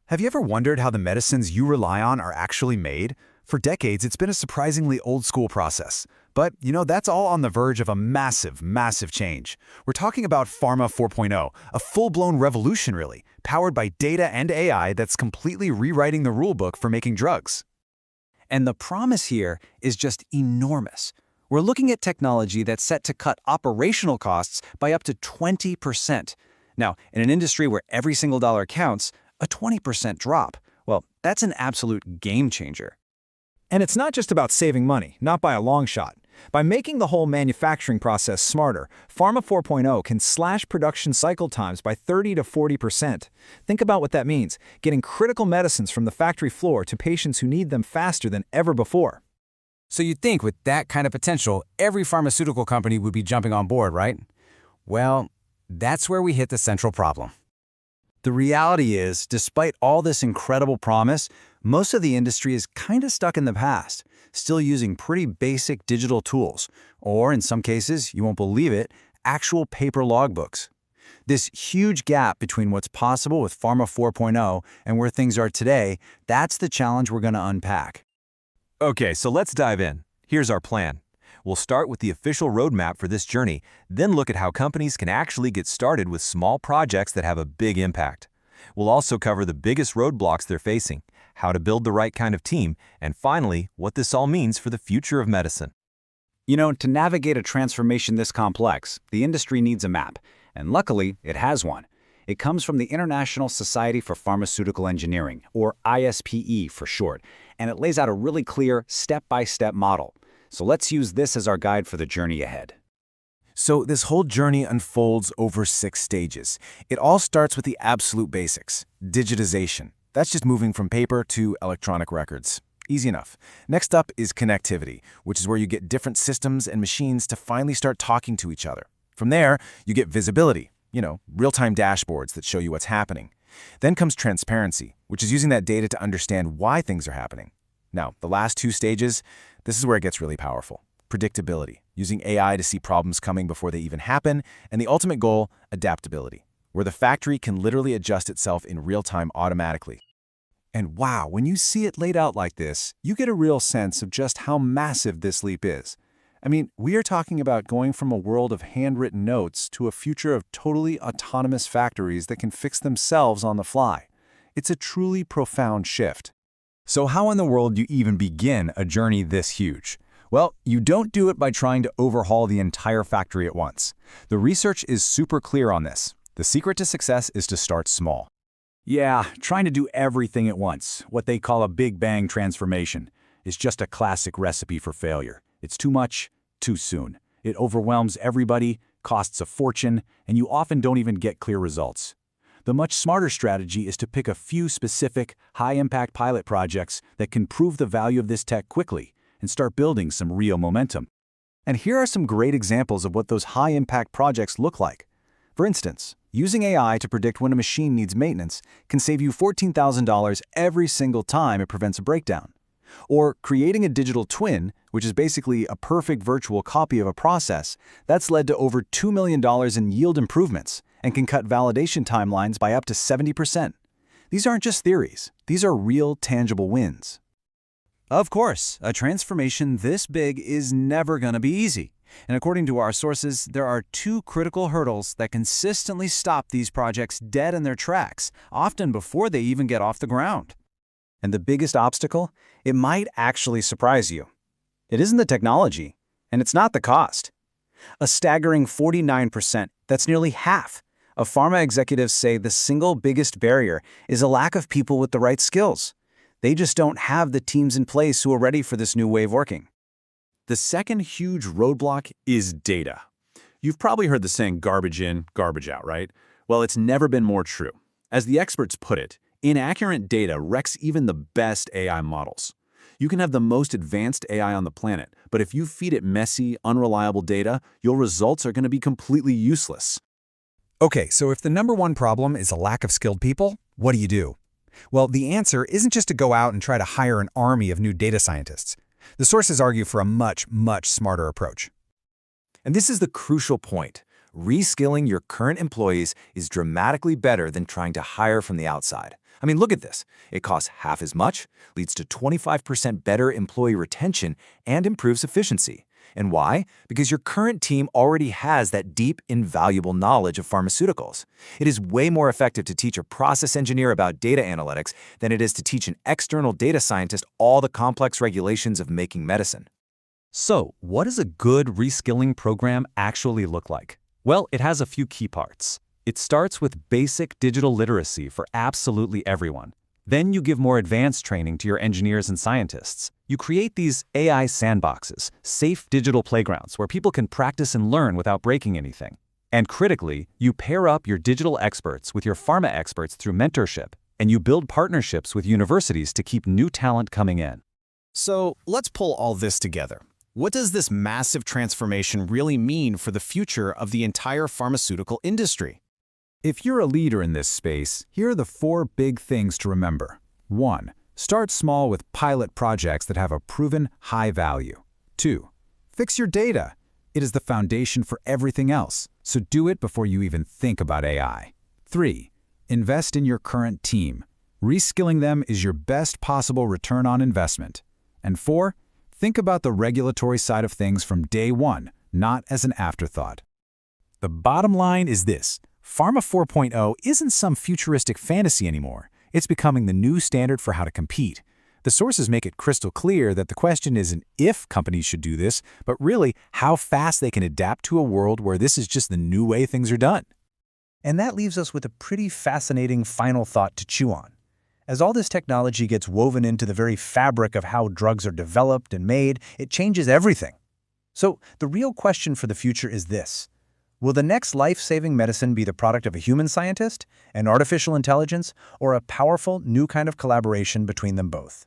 Have you ever wondered how the medicines you rely on are actually made? For decades, it's been a surprisingly old-school process. But, that's all on the verge of a massive, massive change. We're talking about Pharma 4.0, a full-blown revolution, really, powered by data and AI that's completely rewriting the rulebook for making drugs. And the promise here is just enormous. We're looking at technology that's set to cut operational costs by up to 20%. Now, in an industry where every single dollar counts, a 20% drop, well, that's an absolute game changer. And it's not just about saving money, not by a long shot. By making the whole manufacturing process smarter, Pharma 4.0 can slash production cycle times by 30 to 40%. Think about what that means, getting critical medicines from the factory floor to patients who need them faster than ever before. So you'd think with that kind of potential, every pharmaceutical company would be jumping on board, right? Well, that's where we hit the central problem. The reality is, despite all this incredible promise, most of the industry is kind of stuck in the past, still using pretty basic digital tools, or in some cases, you won't believe it, actual paper logbooks. This huge gap between what's possible with Pharma 4.0 and where things are today, that's the challenge we're going to unpack. Okay, so let's dive in. Here's our plan. We'll start with the official roadmap for this journey, then look at how companies can actually get started with small projects that have a big impact. We'll also cover the biggest roadblocks they're facing, how to build the right kind of team, and finally, what this all means for the future of medicine. To navigate a transformation this complex, the industry needs a map, and luckily, it has one. It comes from the International Society for Pharmaceutical Engineering, or ISPE for short, and it lays out a really clear, step-by-step model. So let's use this as our guide for the journey ahead. So this whole journey unfolds over 6 stages. It all starts with the absolute basics, digitization. That's just moving from paper to electronic records. Easy enough. Next up is connectivity, which is where you get different systems and machines to finally start talking to each other. From there, you get visibility, real-time dashboards that show you what's happening. Then comes transparency, which is using that data to understand why things are happening. Now, the last 2 stages, this is where it gets really powerful. Predictability, using AI to see problems coming before they even happen, and the ultimate goal, adaptability, where the factory can literally adjust itself in real time automatically. And wow, when you see it laid out like this, you get a real sense of just how massive this leap is. I mean, we are talking about going from a world of handwritten notes to a future of totally autonomous factories that can fix themselves on the fly. It's a truly profound shift. So how in the world do you even begin a journey this huge? Well, you don't do it by trying to overhaul the entire factory at once. The research is super clear on this. The secret to success is to start small. Yeah, trying to do everything at once, what they call a big bang transformation, is just a classic recipe for failure. It's too much, too soon. It overwhelms everybody, costs a fortune, and you often don't even get clear results. The much smarter strategy is to pick a few specific, high-impact pilot projects that can prove the value of this tech quickly and start building some real momentum. And here are some great examples of what those high-impact projects look like. For instance, using AI to predict when a machine needs maintenance can save you $14,000 every single time it prevents a breakdown. Or creating a digital twin, which is basically a perfect virtual copy of a process, that's led to over $2 million in yield improvements and can cut validation timelines by up to 70%. These aren't just theories. These are real, tangible wins. Of course, a transformation this big is never going to be easy. And according to our sources, there are 2 critical hurdles that consistently stop these projects dead in their tracks, often before they even get off the ground. And the biggest obstacle? It might actually surprise you. It isn't the technology, and it's not the cost. A staggering 49%, that's nearly half, of pharma executives say the single biggest barrier is a lack of people with the right skills. They just don't have the teams in place who are ready for this new way of working. The second huge roadblock is data. You've probably heard the saying garbage in, garbage out, right? Well, it's never been more true. As the experts put it, inaccurate data wrecks even the best AI models. You can have the most advanced AI on the planet, but if you feed it messy, unreliable data, your results are going to be completely useless. Okay, so if the number one problem is a lack of skilled people, what do you do? Well, the answer isn't just to go out and try to hire an army of new data scientists. The sources argue for a much, much smarter approach. And this is the crucial point. Reskilling your current employees is dramatically better than trying to hire from the outside. I mean, look at this. It costs half as much, leads to 25% better employee retention, and improves efficiency. And why? Because your current team already has that deep, invaluable knowledge of pharmaceuticals. It is way more effective to teach a process engineer about data analytics than it is to teach an external data scientist all the complex regulations of making medicine. So, what does a good reskilling program actually look like? Well, it has a few key parts. It starts with basic digital literacy for absolutely everyone. Then you give more advanced training to your engineers and scientists. You create these AI sandboxes, safe digital playgrounds where people can practice and learn without breaking anything. And critically, you pair up your digital experts with your pharma experts through mentorship, and you build partnerships with universities to keep new talent coming in. So let's pull all this together. What does this massive transformation really mean for the future of the entire pharmaceutical industry? If you're a leader in this space, here are the 4 big things to remember. 1. Start small with pilot projects that have a proven high value. 2. Fix your data. It is the foundation for everything else, so do it before you even think about AI. 3. Invest in your current team. Reskilling them is your best possible return on investment. And 4. Think about the regulatory side of things from day one, not as an afterthought. The bottom line is this. Pharma 4.0 isn't some futuristic fantasy anymore. It's becoming the new standard for how to compete. The sources make it crystal clear that the question isn't if companies should do this, but really how fast they can adapt to a world where this is just the new way things are done. And that leaves us with a pretty fascinating final thought to chew on. As all this technology gets woven into the very fabric of how drugs are developed and made, it changes everything. So the real question for the future is this. Will the next life-saving medicine be the product of a human scientist, an artificial intelligence, or a powerful new kind of collaboration between them both?